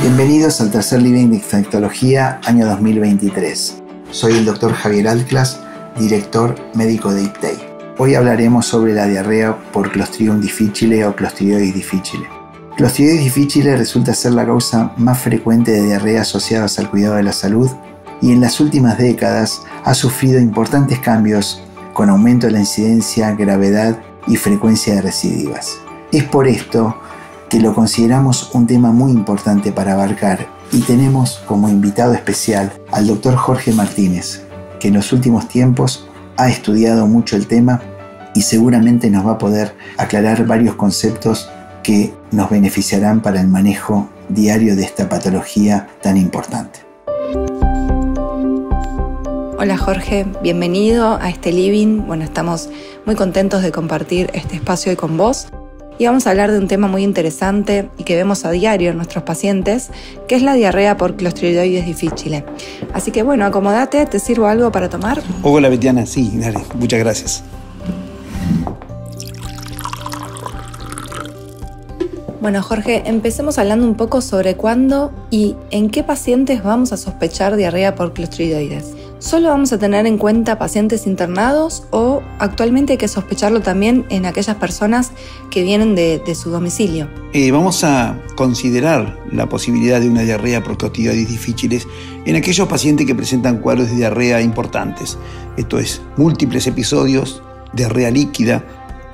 Bienvenidos al tercer Living de Infectología, año 2023. Soy el Dr. Javier Altclas, director médico de IPTEI. Hoy hablaremos sobre la diarrea por Clostridium difficile o Clostridioides difficile. Clostridioides difficile resulta ser la causa más frecuente de diarrea asociadas al cuidado de la salud y en las últimas décadas ha sufrido importantes cambios con aumento de la incidencia, gravedad y frecuencia de recidivas. Es por esto que lo consideramos un tema muy importante para abarcar y tenemos como invitado especial al Dr. Jorge Martínez, que en los últimos tiempos ha estudiado mucho el tema y seguramente nos va a poder aclarar varios conceptos que nos beneficiarán para el manejo diario de esta patología tan importante. Hola Jorge, bienvenido a este Living. Bueno, estamos muy contentos de compartir este espacio hoy con vos. Y vamos a hablar de un tema muy interesante y que vemos a diario en nuestros pacientes, que es la diarrea por Clostridioides difficile. Así que bueno, acomódate, ¿te sirvo algo para tomar? Hola Betiana, sí, dale, muchas gracias. Bueno Jorge, empecemos hablando un poco sobre cuándo y en qué pacientes vamos a sospechar diarrea por Clostridioides. ¿Solo vamos a tener en cuenta pacientes internados o actualmente hay que sospecharlo también en aquellas personas que vienen de su domicilio? Vamos a considerar la posibilidad de una diarrea por Clostridioides difficile en aquellos pacientes que presentan cuadros de diarrea importantes. Esto es, múltiples episodios, diarrea líquida,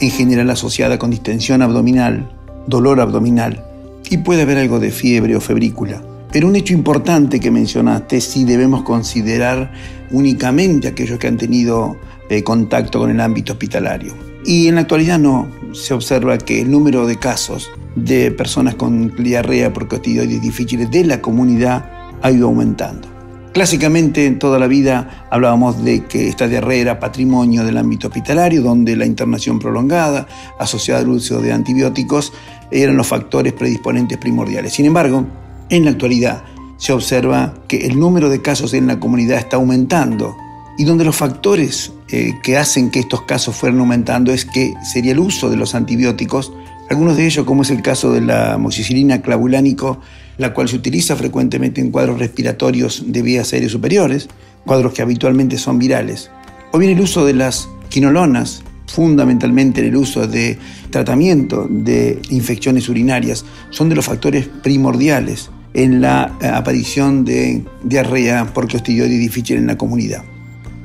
en general asociada con distensión abdominal, dolor abdominal y puede haber algo de fiebre o febrícula. Pero un hecho importante que mencionaste, sí debemos considerar únicamente aquellos que han tenido contacto con el ámbito hospitalario. Y en la actualidad no, se observa que el número de casos de personas con diarrea por Clostridioides difficile de la comunidad ha ido aumentando. Clásicamente en toda la vida hablábamos de que esta diarrea era patrimonio del ámbito hospitalario, donde la internación prolongada, asociada al uso de antibióticos, eran los factores predisponentes primordiales. Sin embargo, en la actualidad se observa que el número de casos en la comunidad está aumentando y donde los factores que hacen que estos casos fueran aumentando es que sería el uso de los antibióticos, algunos de ellos como es el caso de la amoxicilina clavulánico, la cual se utiliza frecuentemente en cuadros respiratorios de vías aéreas superiores, cuadros que habitualmente son virales, o bien el uso de las quinolonas, fundamentalmente en el uso de tratamiento de infecciones urinarias, son de los factores primordiales en la aparición de diarrea por Clostridioides difficile en la comunidad.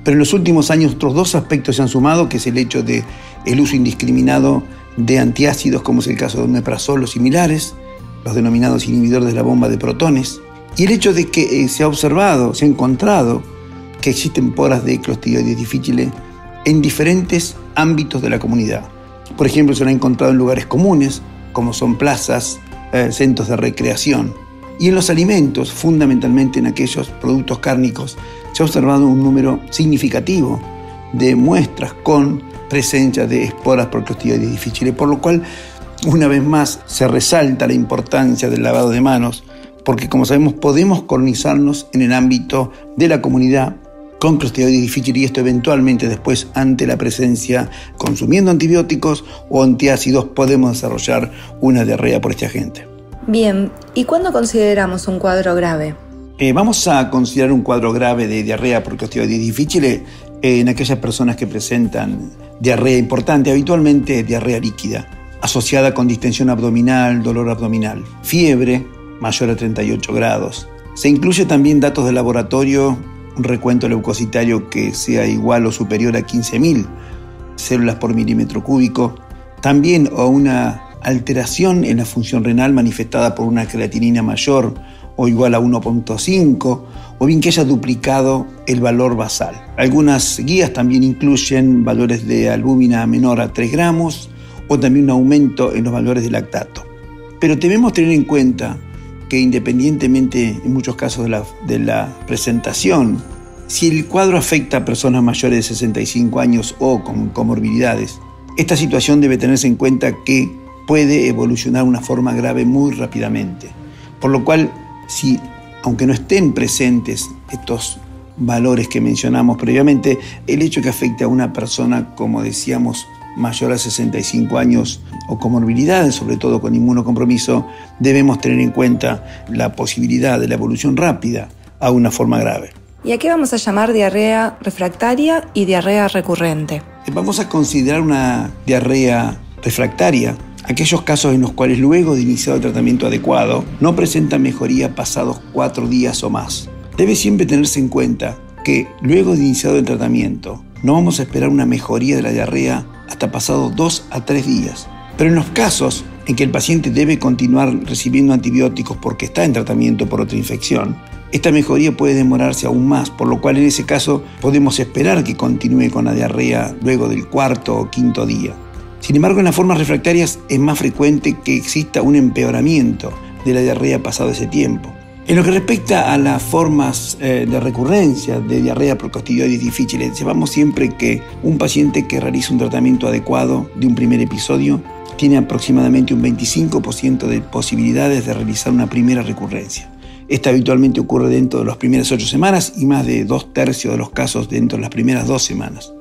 Pero en los últimos años otros dos aspectos se han sumado, que es el hecho de el uso indiscriminado de antiácidos, como es el caso de omeprazol o similares, los denominados inhibidores de la bomba de protones, y el hecho de que se ha encontrado que existen poras de Clostridioides difficile en diferentes ámbitos de la comunidad. Por ejemplo, se han encontrado en lugares comunes, como son plazas, centros de recreación. Y en los alimentos, fundamentalmente en aquellos productos cárnicos, se ha observado un número significativo de muestras con presencia de esporas por Clostridioides difficile, por lo cual, una vez más, se resalta la importancia del lavado de manos, porque como sabemos podemos colonizarnos en el ámbito de la comunidad con Clostridioides difficile y esto eventualmente después ante la presencia, consumiendo antibióticos o antiácidos, podemos desarrollar una diarrea por este agente. Bien, ¿y cuándo consideramos un cuadro grave? Vamos a considerar un cuadro grave de diarrea por Clostridioides difficile en aquellas personas que presentan diarrea importante, habitualmente diarrea líquida, asociada con distensión abdominal, dolor abdominal, fiebre mayor a 38 grados. Se incluye también datos de laboratorio, un recuento leucocitario que sea igual o superior a 15.000 células por milímetro cúbico, también o una alteración en la función renal manifestada por una creatinina mayor o igual a 1.5 o bien que haya duplicado el valor basal. Algunas guías también incluyen valores de albúmina menor a 3 gramos o también un aumento en los valores de lactato. Pero debemos tener en cuenta que independientemente en muchos casos de la presentación, si el cuadro afecta a personas mayores de 65 años o con comorbilidades, esta situación debe tenerse en cuenta que puede evolucionar de una forma grave muy rápidamente. Por lo cual, si, aunque no estén presentes estos valores que mencionamos previamente, el hecho que afecte a una persona, como decíamos, mayor a 65 años o comorbilidades, sobre todo con inmunocompromiso, debemos tener en cuenta la posibilidad de la evolución rápida a una forma grave. ¿Y a qué vamos a llamar diarrea refractaria y diarrea recurrente? Vamos a considerar una diarrea refractaria aquellos casos en los cuales luego de iniciado el tratamiento adecuado no presentan mejoría pasados 4 días o más. Debe siempre tenerse en cuenta que luego de iniciado el tratamiento no vamos a esperar una mejoría de la diarrea hasta pasados 2 a 3 días. Pero en los casos en que el paciente debe continuar recibiendo antibióticos porque está en tratamiento por otra infección, esta mejoría puede demorarse aún más, por lo cual en ese caso podemos esperar que continúe con la diarrea luego del 4º o 5º día. Sin embargo, en las formas refractarias es más frecuente que exista un empeoramiento de la diarrea pasado ese tiempo. En lo que respecta a las formas de recurrencia de diarrea por costidioides difíciles, sepamos siempre que un paciente que realiza un tratamiento adecuado de un primer episodio tiene aproximadamente un 25% de posibilidades de realizar una primera recurrencia. Esta habitualmente ocurre dentro de las primeras 8 semanas y más de 2/3 de los casos dentro de las primeras 2 semanas.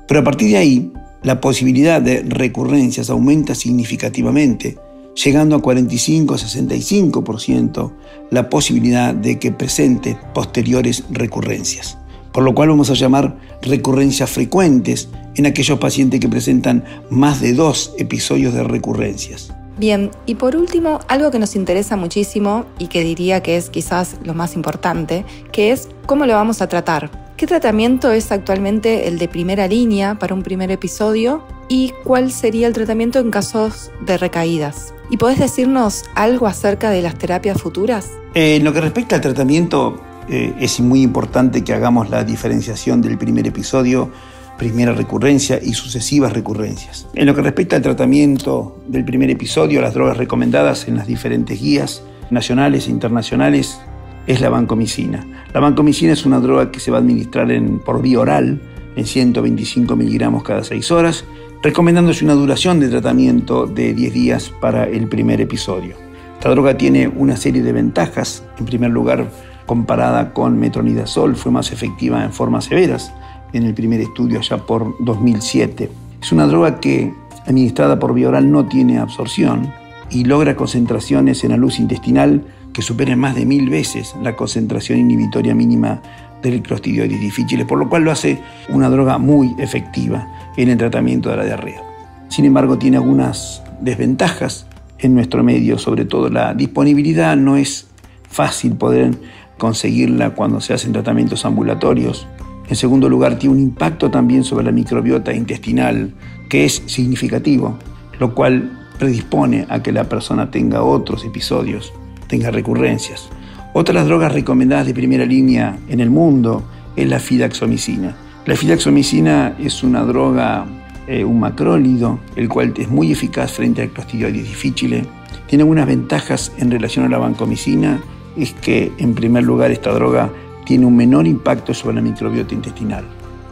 Pero a partir de ahí, la posibilidad de recurrencias aumenta significativamente, llegando a 45-65% la posibilidad de que presente posteriores recurrencias. Por lo cual vamos a llamar recurrencias frecuentes en aquellos pacientes que presentan más de 2 episodios de recurrencias. Bien, y por último, algo que nos interesa muchísimo y que diría que es quizás lo más importante, que es cómo lo vamos a tratar. ¿Qué tratamiento es actualmente el de primera línea para un primer episodio? ¿Y cuál sería el tratamiento en casos de recaídas? ¿Y podés decirnos algo acerca de las terapias futuras? En lo que respecta al tratamiento, es muy importante que hagamos la diferenciación del primer episodio, primera recurrencia y sucesivas recurrencias. En lo que respecta al tratamiento del primer episodio, las drogas recomendadas en las diferentes guías nacionales e internacionales es la vancomicina. La vancomicina es una droga que se va a administrar por vía oral en 125 miligramos cada 6 horas, recomendándose una duración de tratamiento de 10 días para el primer episodio. Esta droga tiene una serie de ventajas. En primer lugar, comparada con metronidazol, fue más efectiva en formas severas en el primer estudio allá por 2007. Es una droga que, administrada por vía oral, no tiene absorción y logra concentraciones en la luz intestinal que superen más de 1000 veces la concentración inhibitoria mínima del Clostridioides difficile, por lo cual lo hace una droga muy efectiva en el tratamiento de la diarrea. Sin embargo, tiene algunas desventajas en nuestro medio, sobre todo la disponibilidad. No es fácil poder conseguirla cuando se hacen tratamientos ambulatorios. En segundo lugar, tiene un impacto también sobre la microbiota intestinal que es significativo, lo cual predispone a que la persona tenga otros episodios, tenga recurrencias. Otra de las drogas recomendadas de primera línea en el mundo es la fidaxomicina. La fidaxomicina es una droga, un macrólido, el cual es muy eficaz frente al Clostridioides difficile. Tiene algunas ventajas en relación a la vancomicina, es que en primer lugar esta droga tiene un menor impacto sobre la microbiota intestinal.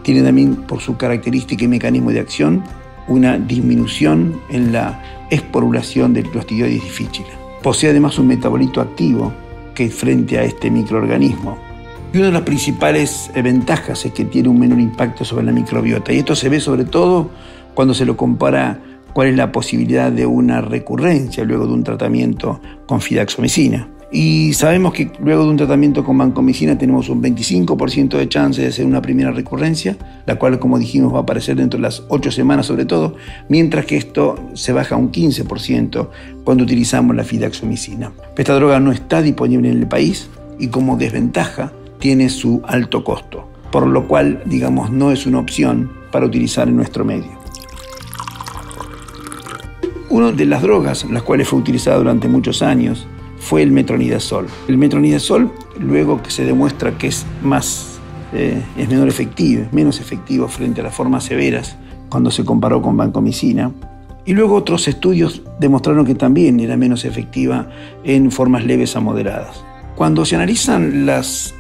Tiene también, por su característica y mecanismo de acción, una disminución en la esporulación del Clostridioides difficile. Posee además un metabolito activo que frente a este microorganismo. Y una de las principales ventajas es que tiene un menor impacto sobre la microbiota. Y esto se ve sobre todo cuando se lo compara cuál es la posibilidad de una recurrencia luego de un tratamiento con fidaxomicina. Y sabemos que luego de un tratamiento con vancomicina tenemos un 25% de chance de hacer una primera recurrencia, la cual, como dijimos, va a aparecer dentro de las 8 semanas sobre todo, mientras que esto se baja a un 15% cuando utilizamos la fidaxomicina. Esta droga no está disponible en el país y como desventaja tiene su alto costo, por lo cual, digamos, no es una opción para utilizar en nuestro medio. Una de las drogas, las cuales fue utilizada durante muchos años, fue el metronidazol. El metronidazol, luego que se demuestra que es menos efectivo frente a las formas severas cuando se comparó con vancomicina. Y luego otros estudios demostraron que también era menos efectiva en formas leves a moderadas. Cuando se analizan las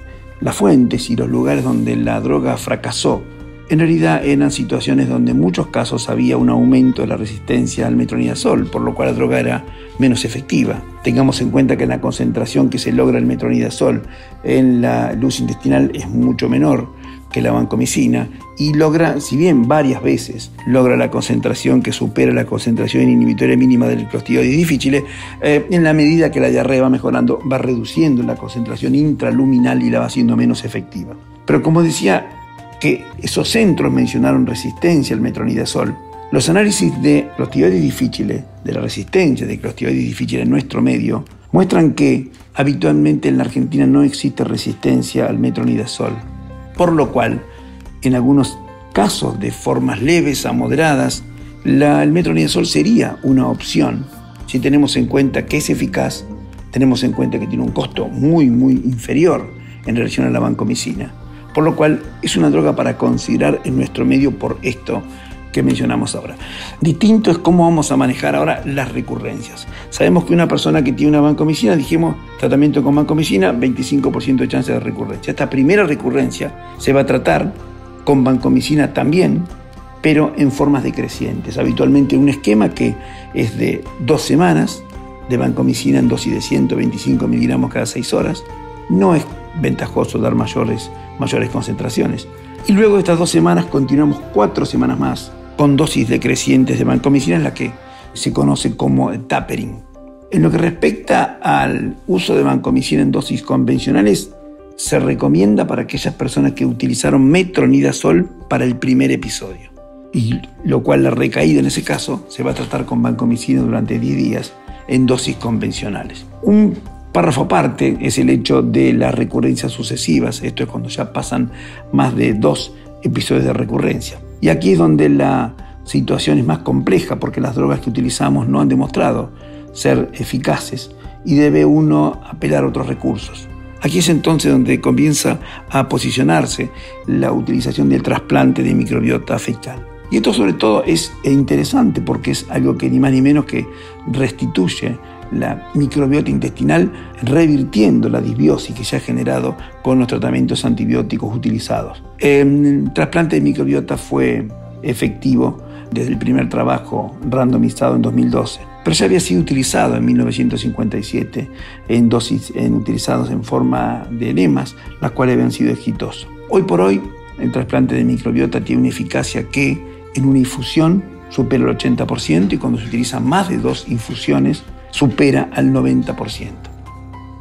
fuentes y los lugares donde la droga fracasó, en realidad eran situaciones donde en muchos casos había un aumento de la resistencia al metronidazol, por lo cual la droga era menos efectiva. Tengamos en cuenta que la concentración que se logra el metronidazol en la luz intestinal es mucho menor que la vancomicina y logra, si bien varias veces logra la concentración que supera la concentración inhibitoria mínima del Clostridioides difficile, en la medida que la diarrea va mejorando, va reduciendo la concentración intraluminal y la va haciendo menos efectiva. Pero como decía que esos centros mencionaron resistencia al metronidazol, los análisis de Clostridioides difficile, de la resistencia de Clostridioides difficile en nuestro medio, muestran que habitualmente en la Argentina no existe resistencia al metronidazol, por lo cual, en algunos casos de formas leves a moderadas, el metronidazol sería una opción si tenemos en cuenta que es eficaz, tenemos en cuenta que tiene un costo muy, muy inferior en relación a la vancomicina, por lo cual es una droga para considerar en nuestro medio por esto que mencionamos ahora. Distinto es cómo vamos a manejar ahora las recurrencias. Sabemos que una persona que tiene una vancomicina, dijimos, tratamiento con vancomicina, 25% de chance de recurrencia. Esta primera recurrencia se va a tratar con vancomicina también, pero en formas decrecientes. Habitualmente un esquema que es de 2 semanas de vancomicina en dosis de 125 miligramos cada 6 horas. No es ventajoso dar mayores concentraciones. Y luego de estas 2 semanas continuamos 4 semanas más con dosis decrecientes de vancomicina, en la que se conoce como tapering. En lo que respecta al uso de vancomicina en dosis convencionales, se recomienda para aquellas personas que utilizaron metronidazol para el primer episodio, y lo cual la recaída en ese caso se va a tratar con vancomicina durante 10 días en dosis convencionales. Un párrafo aparte es el hecho de las recurrencias sucesivas. Esto es cuando ya pasan más de 2 episodios de recurrencia. Y aquí es donde la situación es más compleja, porque las drogas que utilizamos no han demostrado ser eficaces y debe uno apelar a otros recursos. Aquí es entonces donde comienza a posicionarse la utilización del trasplante de microbiota fecal. Y esto sobre todo es interesante porque es algo que ni más ni menos que restituye la microbiota intestinal, revirtiendo la disbiosis que se ha generado con los tratamientos antibióticos utilizados. El trasplante de microbiota fue efectivo desde el primer trabajo randomizado en 2012, pero ya había sido utilizado en 1957 en dosis utilizados en forma de enemas, las cuales habían sido exitosos. Hoy por hoy, el trasplante de microbiota tiene una eficacia que en una infusión supera el 80% y cuando se utilizan más de 2 infusiones supera al 90%.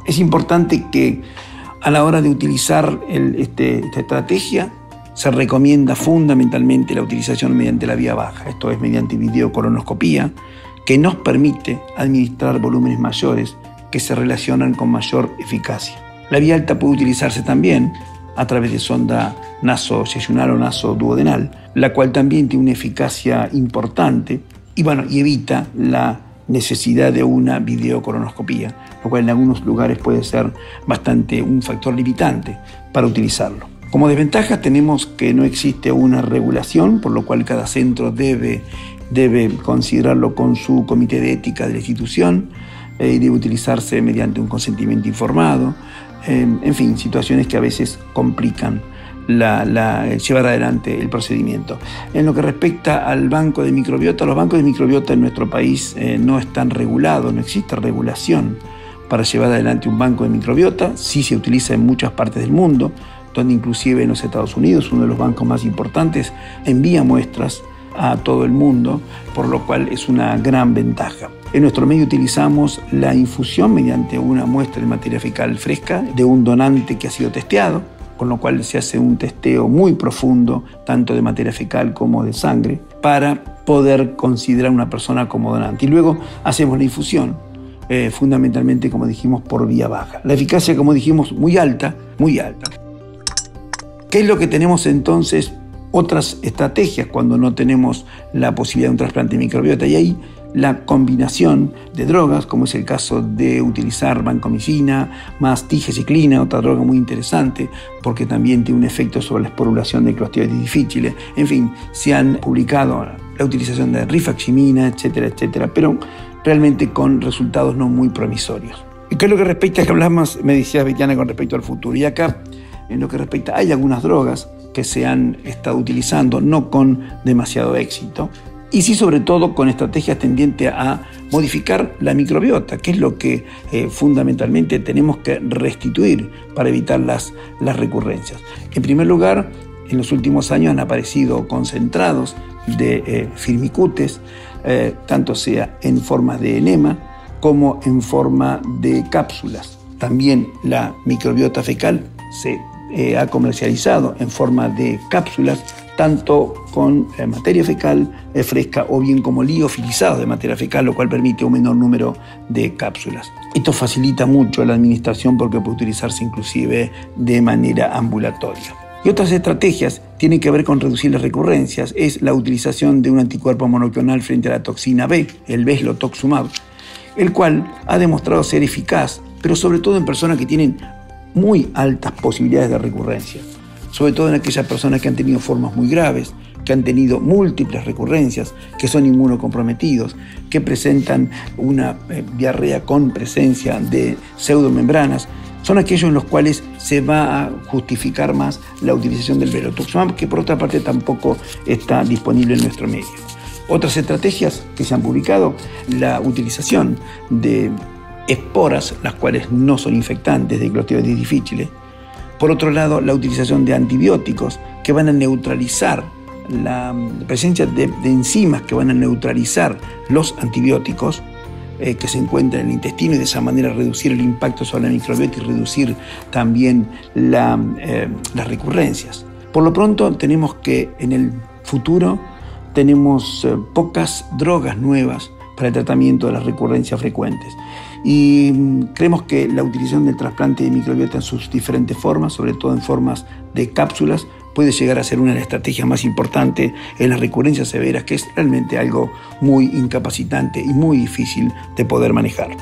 Es importante que a la hora de utilizar esta estrategia se recomienda fundamentalmente la utilización mediante la vía baja, esto es mediante videocolonoscopía, que nos permite administrar volúmenes mayores que se relacionan con mayor eficacia. La vía alta puede utilizarse también a través de sonda naso-yeyunal o naso-duodenal, la cual también tiene una eficacia importante y evita la necesidad de una videocolonoscopía, lo cual en algunos lugares puede ser un factor limitante para utilizarlo. Como desventajas tenemos que no existe una regulación, por lo cual cada centro debe considerarlo con su comité de ética de la institución y debe utilizarse mediante un consentimiento informado. En fin, situaciones que a veces complican llevar adelante el procedimiento. En lo que respecta al banco de microbiota, los bancos de microbiota en nuestro país no están regulados, no existe regulación para llevar adelante un banco de microbiota. Sí se utiliza en muchas partes del mundo, donde inclusive en los Estados Unidos, uno de los bancos más importantes, envía muestras a todo el mundo, por lo cual es una gran ventaja. En nuestro medio utilizamos la infusión mediante una muestra de materia fecal fresca de un donante que ha sido testeado, con lo cual se hace un testeo muy profundo, tanto de materia fecal como de sangre, para poder considerar a una persona como donante. Y luego hacemos la infusión, fundamentalmente, como dijimos, por vía baja. La eficacia, como dijimos, muy alta, muy alta. ¿Qué es lo que tenemos entonces? Otras estrategias cuando no tenemos la posibilidad de un trasplante de microbiota, y ahí la combinación de drogas, como es el caso de utilizar vancomicina más tigecyclina, otra droga muy interesante porque también tiene un efecto sobre la esporulación de Clostridioides difficile. En fin, se han publicado la utilización de rifaximina, etcétera, etcétera, pero realmente con resultados no muy promisorios. ¿Y qué es lo que respecta a que hablamos, me decía Betiana, con respecto al futuro? Y acá, en lo que respecta, hay algunas drogas que se han estado utilizando, no con demasiado éxito, y sí sobre todo con estrategias tendientes a modificar la microbiota, que es lo que fundamentalmente tenemos que restituir para evitar las recurrencias. En primer lugar, En los últimos años han aparecido concentrados de firmicutes, tanto sea en forma de enema como en forma de cápsulas. También la microbiota fecal se ha comercializado en forma de cápsulas, tanto con materia fecal fresca o bien como liofilizado de materia fecal, lo cual permite un menor número de cápsulas. Esto facilita mucho la administración porque puede utilizarse inclusive de manera ambulatoria. Y otras estrategias tienen que ver con reducir las recurrencias. Es la utilización de un anticuerpo monoclonal frente a la toxina B, el Veslotoxumab, el cual ha demostrado ser eficaz, pero sobre todo en personas que tienen muy altas posibilidades de recurrencia, sobre todo en aquellas personas que han tenido formas muy graves, que han tenido múltiples recurrencias, que son inmunocomprometidos, que presentan una diarrea con presencia de pseudomembranas. Son aquellos en los cuales se va a justificar más la utilización del Veslotoxumab, que por otra parte tampoco está disponible en nuestro medio. Otras estrategias que se han publicado, la utilización de esporas, las cuales no son infectantes de Clostridium difficile. Por otro lado, la utilización de antibióticos que van a neutralizar la presencia de enzimas que van a neutralizar los antibióticos que se encuentran en el intestino y de esa manera reducir el impacto sobre la microbiota y reducir también las recurrencias. Por lo pronto tenemos que en el futuro tenemos pocas drogas nuevas para el tratamiento de las recurrencias frecuentes. Y creemos que la utilización del trasplante de microbiota en sus diferentes formas, sobre todo en formas de cápsulas, puede llegar a ser una de las estrategias más importantes en las recurrencias severas, que es realmente algo muy incapacitante y muy difícil de poder manejar.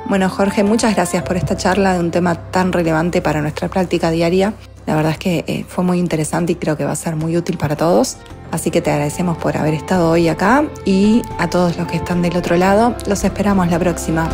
Bueno, Jorge, muchas gracias por esta charla de un tema tan relevante para nuestra práctica diaria. La verdad es que fue muy interesante y creo que va a ser muy útil para todos. Así que te agradecemos por haber estado hoy acá y a todos los que están del otro lado, los esperamos la próxima.